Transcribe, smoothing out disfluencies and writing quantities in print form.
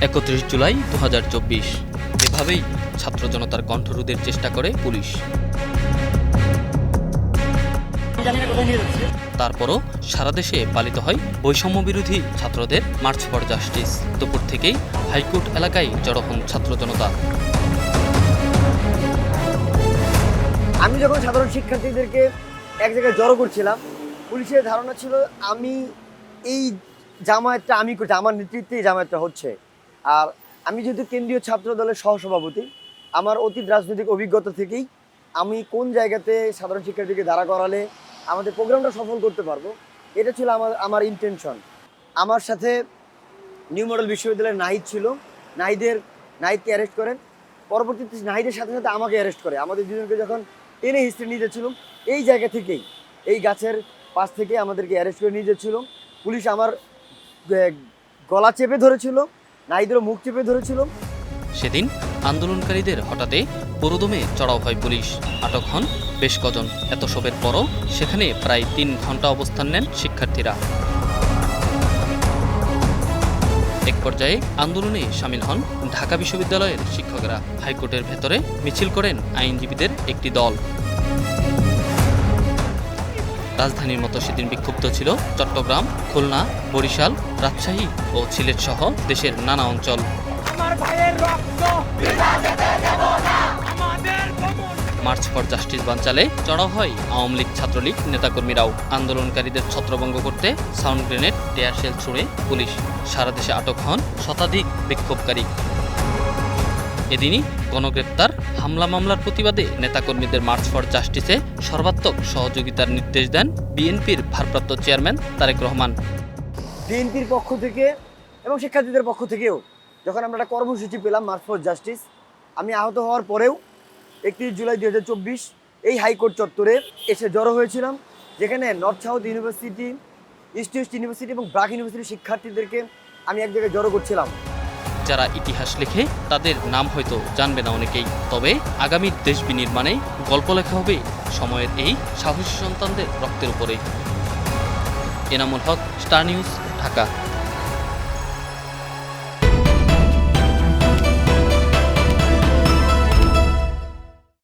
31 জুলাই 2024। এভাবেই ছাত্র জনতার কণ্ঠরোধের চেষ্টা করে পুলিশ। তারপরও সারা দেশে পালিত হয় বৈষম্য বিরোধী ছাত্রদের মার্চ ফর জাস্টিস। দুপুর থেকেই হাইকোর্ট এলাকায় জড়ো হন ছাত্র জনতা। আমি যখন সাধারণ শিক্ষার্থীদেরকে এক জায়গায় জড়ো করছিলাম, পুলিশের ধারণা ছিল আমি এই জামায়াতটা আমি করছি, আমার নেতৃত্বে এই জামায়াতটা হচ্ছে। আর আমি যেহেতু কেন্দ্রীয় ছাত্র দলের সহসভাপতি, আমার অতীত রাজনৈতিক অভিজ্ঞতা থেকেই আমি কোন জায়গাতে সাধারণ শিক্ষার্থীকে দাঁড়া করালে আমাদের প্রোগ্রামটা সফল করতে পারবো, এটা ছিল আমার ইন্টেনশন। আমার সাথে নিউ মডেল বিশ্ববিদ্যালয়ের নাহিদ ছিল। নাহিদকে অ্যারেস্ট করেন, পরবর্তীতে নাহিদের সাথে সাথে আমাকে অ্যারেস্ট করে। আমাদের দুজনকে যখন টেনে হিস্ট্রি নিয়ে যাচ্ছিল, এই জায়গা থেকেই, এই গাছের পাশ থেকে আমাদেরকে অ্যারেস্ট করে নিয়ে যাচ্ছিল। পুলিশ আমার গলা চেপে ধরেছিল, নাহিদেরও মুখ চেপে ধরেছিল। সেদিন আন্দোলনকারীদের হঠাৎই পুরোদমে চড়াও হয় পুলিশ। আটক হন বেশ কজন। এত সবের পরও সেখানে প্রায় 3 ঘন্টা অবস্থান নেন শিক্ষার্থীরা। এক পর্যায়ে আন্দোলনে সামিল হন ঢাকা বিশ্ববিদ্যালয়ের শিক্ষকেরা। হাইকোর্টের ভেতরে মিছিল করেন আইনজীবীদের একটি দল। রাজধানীর মতো সেদিন বিক্ষুব্ধ ছিল চট্টগ্রাম, খুলনা, বরিশাল, রাজশাহী ও সিলেট সহ দেশের নানা অঞ্চল। মার্চ ফর জাস্টিস বানচালে চড়াও হয় আওয়ামী লীগ, ছাত্রলীগ নেতাকর্মীরাও। আন্দোলনকারীদের ছত্রভঙ্গ করতে সাউন্ড গ্রেনেড, টিয়ার শেল ছুড়ে পুলিশ। সারা দেশে আটক হন শতাধিক বিক্ষোভকারী। এদিনই গণগ্রেপ্তার, হামলা মামলার প্রতিবাদে নেতাকর্মীদের মার্চ ফর জাস্টিসে সর্বাত্মক সহযোগিতার নির্দেশ দেন বিএনপির ভারপ্রাপ্ত চেয়ারম্যান তারেক রহমান। বিএনপির পক্ষ থেকে এবং শিক্ষার্থীদের পক্ষ থেকেও যখন আমরা একটা কর্মসূচি পেলাম মার্চ ফর জাস্টিস, আমি আহত হওয়ার পরেও 31 জুলাই 2024 এই হাইকোর্ট চত্বরে এসে জড়ো হয়েছিলাম, যেখানে north south university, east West university এবং ব্রাক ইউনিভার্সিটির শিক্ষার্থীদেরকে আমি এক জায়গায় জড়ো করছিলাম। যারা ইতিহাস লেখে তাদের নাম হয়তো জানবে না অনেকেই, তবে আগামী দেশ বিনির্মাণে গল্প লেখা হবে সময়ের এই সাহসী সন্তানদের রক্তের উপরে। Enamul Haque, star news, Dhaka.